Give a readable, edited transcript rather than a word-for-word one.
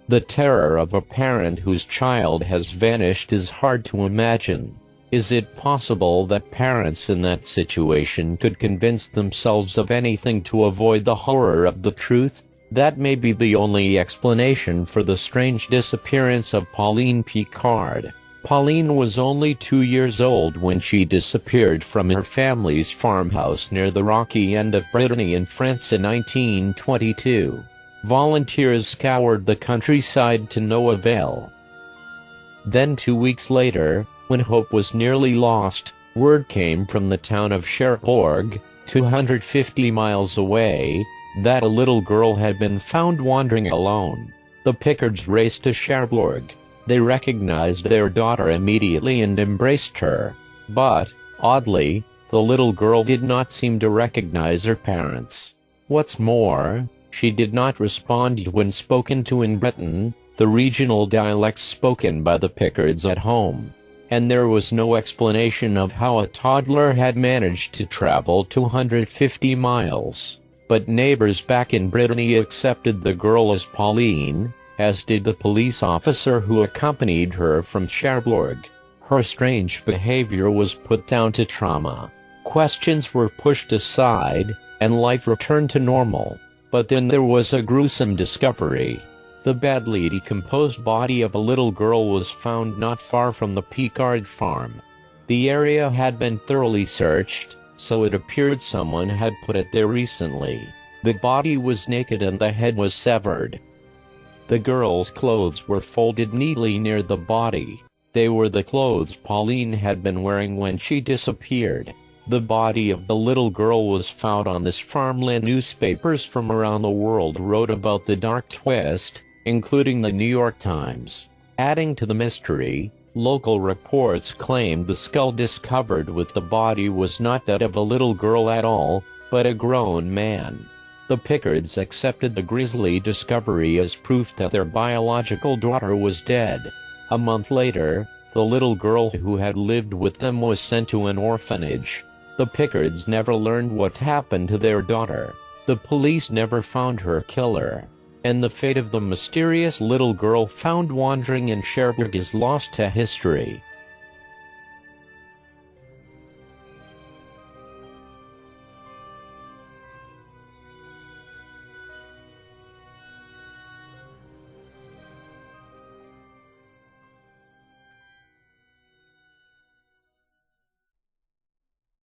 The terror of a parent whose child has vanished is hard to imagine. Is it possible that parents in that situation could convince themselves of anything to avoid the horror of the truth? That may be the only explanation for the strange disappearance of Pauline Picard. Pauline was only 2 years old when she disappeared from her family's farmhouse near the rocky end of Brittany in France in 1922. Volunteers scoured the countryside to no avail. Then 2 weeks later, when hope was nearly lost, word came from the town of Cherbourg, 250 miles away, that a little girl had been found wandering alone. The Picards raced to Cherbourg. They recognized their daughter immediately and embraced her. But, oddly, the little girl did not seem to recognize her parents. What's more, she did not respond when spoken to in Breton, the regional dialect spoken by the Picards at home. And there was no explanation of how a toddler had managed to travel 250 miles. But neighbors back in Brittany accepted the girl as Pauline, as did the police officer who accompanied her from Cherbourg. Her strange behavior was put down to trauma. Questions were pushed aside, and life returned to normal. But then there was a gruesome discovery. The badly decomposed body of a little girl was found not far from the Picard farm. The area had been thoroughly searched, so it appeared someone had put it there recently. The body was naked and the head was severed. The girl's clothes were folded neatly near the body. They were the clothes Pauline had been wearing when she disappeared. The body of the little girl was found on this farmland. Newspapers from around the world wrote about the dark twist, including the New York Times. Adding to the mystery, local reports claimed the skull discovered with the body was not that of a little girl at all, but a grown man. The Picards accepted the grisly discovery as proof that their biological daughter was dead. A month later, the little girl who had lived with them was sent to an orphanage. The Picards never learned what happened to their daughter. The police never found her killer. And the fate of the mysterious little girl found wandering in Cherbourg is lost to history.